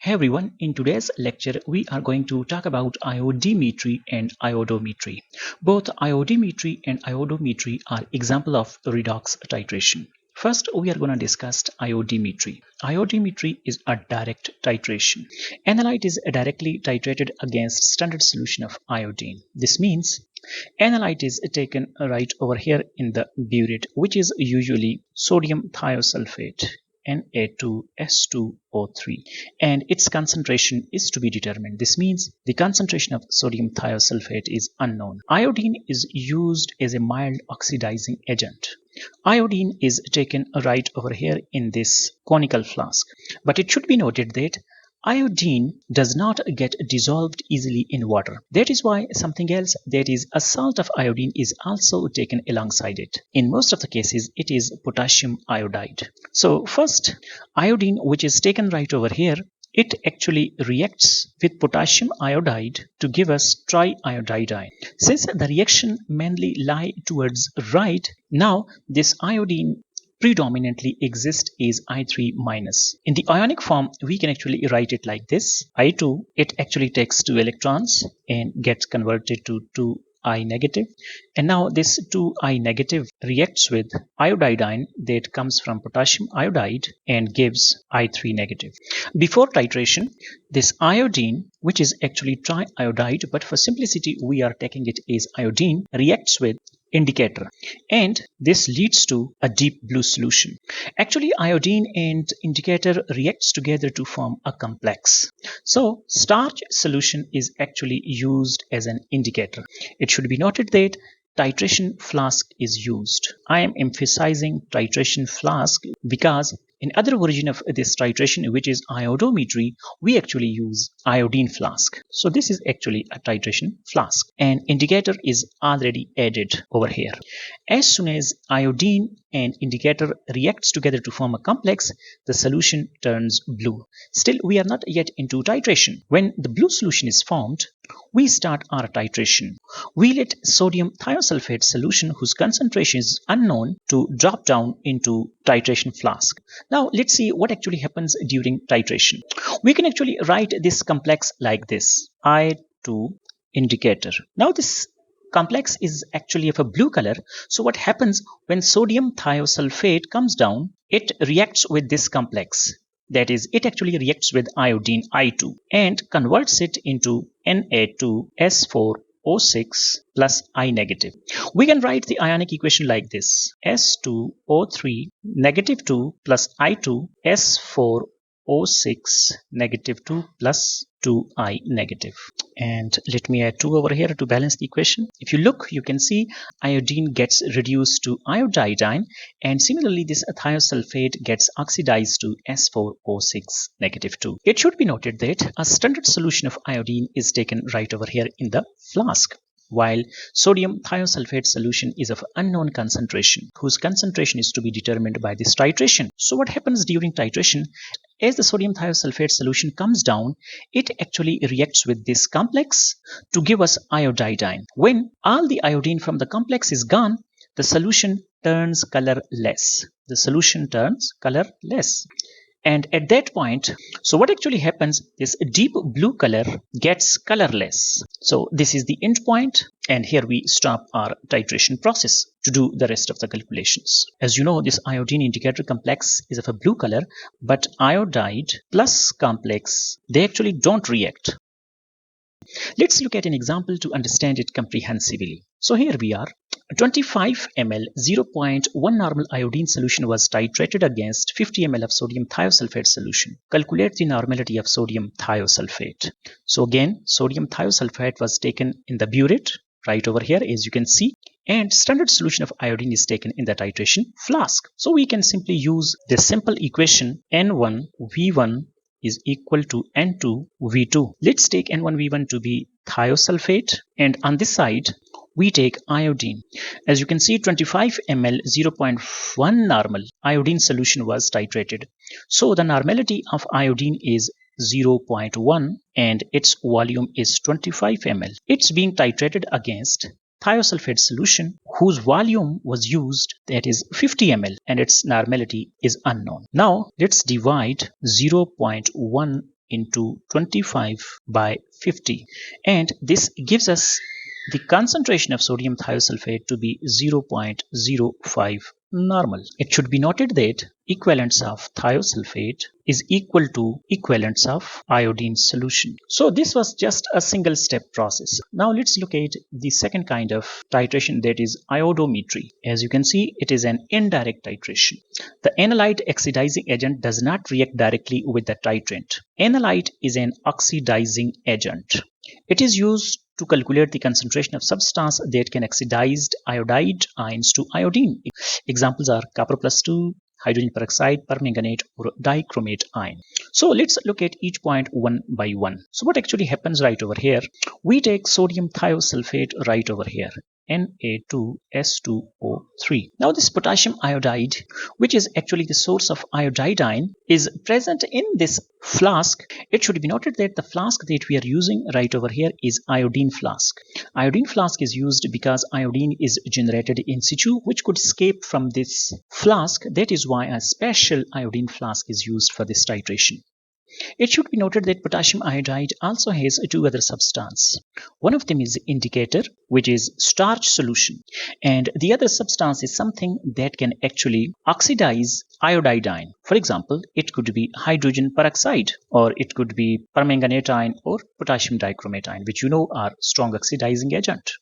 Hey everyone, in today's lecture we are going to talk about iodimetry and iodometry. Both iodimetry and iodometry are example of redox titration. First, we are going to discuss iodimetry. Iodimetry is a direct titration. Analyte is directly titrated against standard solution of iodine. This means analyte is taken right over here in the burette, which is usually sodium thiosulfate. Na2S2O3, and its concentration is to be determined. This means the concentration of sodium thiosulfate is unknown. Iodine is used as a mild oxidizing agent. Iodine is taken right over here in this conical flask, but it should be noted that iodine does not get dissolved easily in water. That is why something else, that is a salt of iodine, is also taken alongside it. In most of the cases it is potassium iodide. So first, iodine, which is taken right over here, it actually reacts with potassium iodide to give us triiodidine. Since the reaction mainly lie towards right, now this iodine predominantly exist is I3 minus. In the ionic form, we can actually write it like this. I2, it actually takes 2 electrons and gets converted to 2I negative. And now this 2I negative reacts with iodidine that comes from potassium iodide and gives I3 negative. Before titration, this iodine, which is actually triiodide, but for simplicity we are taking it as iodine, reacts with indicator, and this leads to a deep blue solution. Actually, iodine and indicator reacts together to form a complex. So starch solution is actually used as an indicator. It should be noted that titration flask is used. I am emphasizing titration flask because in other version of this titration, which is iodometry, we actually use iodine flask. So this is actually a titration flask, and indicator is already added over here. As soon as iodine and indicator reacts together to form a complex, the solution turns blue. Still, we are not yet into titration. When the blue solution is formed, we start our titration. We let sodium thiosulfate solution, whose concentration is unknown, to drop down into titration flask. Now let's see what actually happens during titration. We can actually write this complex like this: I2 indicator. Now this complex is actually of a blue color. So what happens when sodium thiosulfate comes down? It reacts with this complex. That is, it actually reacts with iodine I2 and converts it into Na2S4O6 plus I negative. We can write the ionic equation like this: S2O3 negative 2 plus I2 S4O6 negative 2 plus 2I negative. And let me add 2 over here to balance the equation. If you look, you can see iodine gets reduced to iodidine, and similarly this thiosulfate gets oxidized to S4O6 negative 2. It should be noted that a standard solution of iodine is taken right over here in the flask, while sodium thiosulfate solution is of unknown concentration, whose concentration is to be determined by this titration. So what happens during titration? As the sodium thiosulfate solution comes down, it actually reacts with this complex to give us iodidine. When all the iodine from the complex is gone, the solution turns colorless. The solution turns colorless. And at that point, so what actually happens, this deep blue color gets colorless. So this is the end point, and here we stop our titration process to do the rest of the calculations. As you know, this iodine indicator complex is of a blue color, but iodide plus complex, they actually don't react. Let's look at an example to understand it comprehensively. So here we are. 25 ml 0.1 normal iodine solution was titrated against 50 ml of sodium thiosulfate solution. Calculate the normality of sodium thiosulfate. So again, sodium thiosulfate was taken in the burette right over here, as you can see, and standard solution of iodine is taken in the titration flask. So we can simply use this simple equation: N1V1 is equal to N2V2. Let's take N1V1 to be thiosulfate, and on this side we take iodine. As you can see, 25 ml 0.1 normal iodine solution was titrated. So the normality of iodine is 0.1 and its volume is 25 ml. It's being titrated against thiosulfate solution whose volume was used, that is 50 ml, and its normality is unknown. Now let's divide 0.1 into 25 by 50, and this gives us the concentration of sodium thiosulfate to be 0.05 normal. It should be noted that equivalence of thiosulfate is equal to equivalence of iodine solution. So this was just a single step process. Now let's look at the second kind of titration, that is iodometry. As you can see, it is an indirect titration. The analyte oxidizing agent does not react directly with the titrant. Analyte is an oxidizing agent. It is used to calculate the concentration of substance that can oxidize iodide ions to iodine. Examples are copper plus 2, hydrogen peroxide, permanganate, or dichromate ion. So let's look at each point one by one. So what actually happens right over here? We take sodium thiosulfate right over here, Na2S2O3. Now this potassium iodide, which is actually the source of iodine, is present in this flask. It should be noted that the flask that we are using right over here is iodine flask. Iodine flask is used because iodine is generated in situ, which could escape from this flask. That is why a special iodine flask is used for this titration. It should be noted that potassium iodide also has two other substances. One of them is indicator, which is starch solution, and the other substance is something that can actually oxidize iodide ion. For example, it could be hydrogen peroxide, or it could be permanganate ion or potassium dichromate ion, which you know are strong oxidizing agent.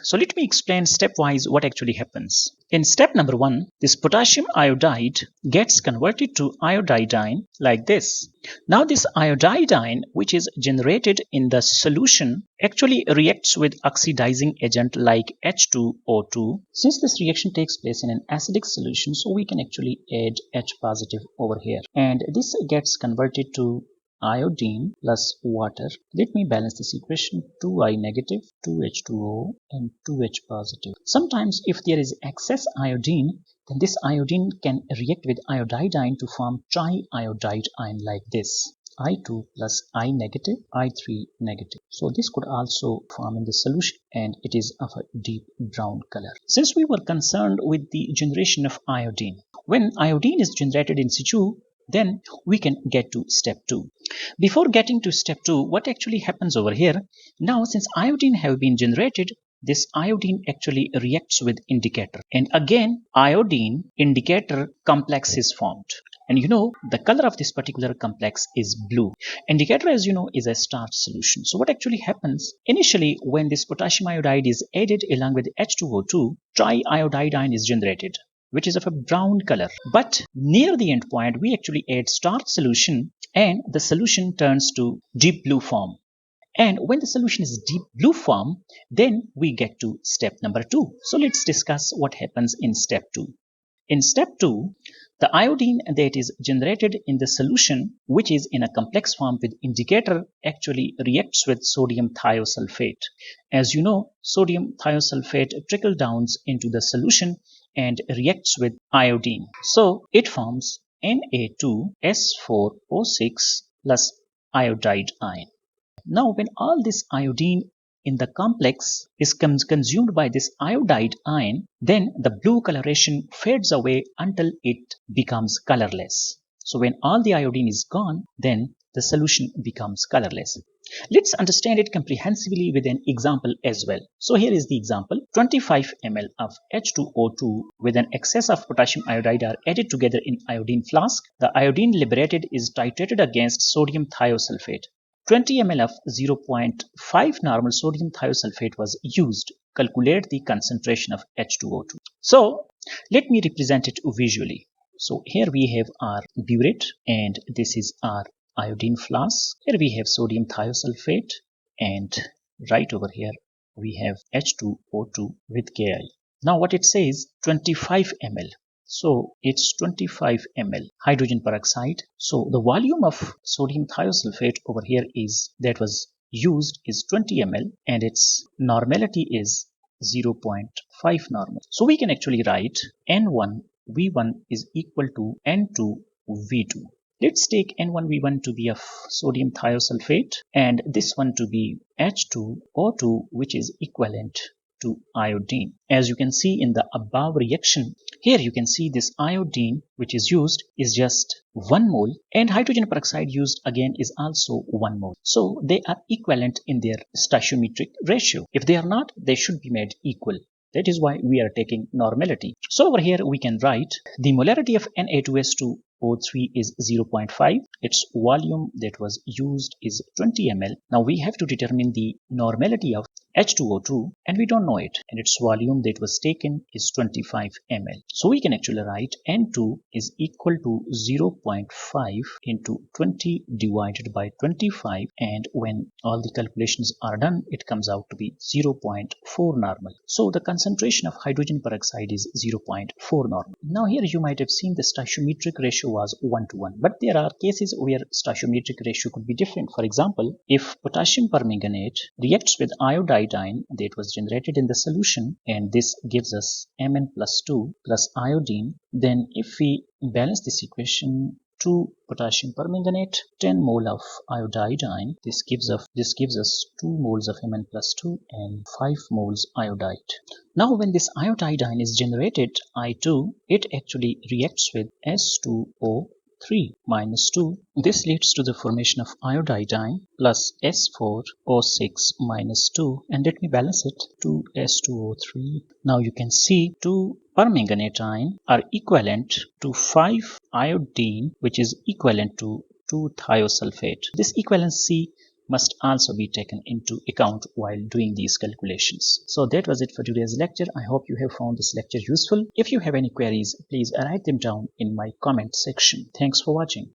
So let me explain stepwise what actually happens. In step number 1, this potassium iodide gets converted to iodine like this. Now this iodine, which is generated in the solution, actually reacts with oxidizing agent like H2O2. Since this reaction takes place in an acidic solution, so we can actually add H positive over here. And this gets converted to iodine plus water. Let me balance this equation. 2I negative, 2H2O and 2H positive. Sometimes if there is excess iodine, then this iodine can react with iodine to form triiodide ion like this. I2 plus I negative, I3 negative. So this could also form in the solution, and it is of a deep brown color. Since we were concerned with the generation of iodine, when iodine is generated in situ, then we can get to step 2. Before getting to step 2, what actually happens over here? Now, since iodine have been generated, this iodine actually reacts with indicator. And again, iodine indicator complex is formed. And you know, the color of this particular complex is blue. Indicator, as you know, is a starch solution. So what actually happens? Initially, when this potassium iodide is added along with H2O2, triiodide ion is generated, which is of a brown color. But near the end point, we actually add starch solution, and the solution turns to deep blue form. And when the solution is deep blue form, then we get to step number 2. So let's discuss what happens in step 2. In step 2, the iodine that is generated in the solution, which is in a complex form with indicator, actually reacts with sodium thiosulfate. As you know, sodium thiosulfate trickles down into the solution and reacts with iodine. So it forms Na2S4O6 plus iodide ion. Now when all this iodine in the complex is consumed by this iodide ion, then the blue coloration fades away until it becomes colorless. So when all the iodine is gone, then the solution becomes colorless. Let's understand it comprehensively with an example as well. So here is the example. 25 ml of H2O2 with an excess of potassium iodide are added together in iodine flask. The iodine liberated is titrated against sodium thiosulfate. 20 ml of 0.5 normal sodium thiosulfate was used. Calculate the concentration of H2O2. So let me represent it visually. So here we have our burette, and this is our iodine flask. Here we have sodium thiosulfate, and right over here we have H2O2 with Ki. Now what it says, 25 ml. So it's 25 ml hydrogen peroxide. So the volume of sodium thiosulfate over here that was used is 20 ml, and its normality is 0.5 normal. So we can actually write N1V1 is equal to N2V2. Let's take N1V1 to be of sodium thiosulfate and this one to be H2O2, which is equivalent to iodine. As you can see in the above reaction, here you can see this iodine which is used is just 1 mole, and hydrogen peroxide used again is also 1 mole. So they are equivalent in their stoichiometric ratio. If they are not, they should be made equal. That is why we are taking normality. So over here we can write the molarity of Na2S2O3 is 0.5. Its volume that was used is 20 ml. Now we have to determine the normality of H2O2, and we don't know it, and its volume that was taken is 25 ml. So we can actually write N2 is equal to 0.5 into 20 divided by 25, and when all the calculations are done, it comes out to be 0.4 normal. So the concentration of hydrogen peroxide is 0.4 normal. Now here you might have seen the stoichiometric ratio was 1 to 1, but there are cases where stoichiometric ratio could be different. For example, if potassium permanganate reacts with iodine that was generated in the solution, and this gives us Mn+2 plus iodine, then if we balance this equation, 2 potassium permanganate, 10 mole of iodine, this gives us 2 moles of Mn+2 and 5 moles iodide. Now when this iodine is generated, I2, it actually reacts with S2O3 minus 2. This leads to the formation of iodine plus S4O6 minus 2, and let me balance it, 2S2O3. Now you can see 2 permanganate ion are equivalent to 5 iodine, which is equivalent to 2 thiosulfate. This equivalency must also be taken into account while doing these calculations. So that was it for today's lecture. I hope you have found this lecture useful. If you have any queries, please write them down in my comment section. Thanks for watching.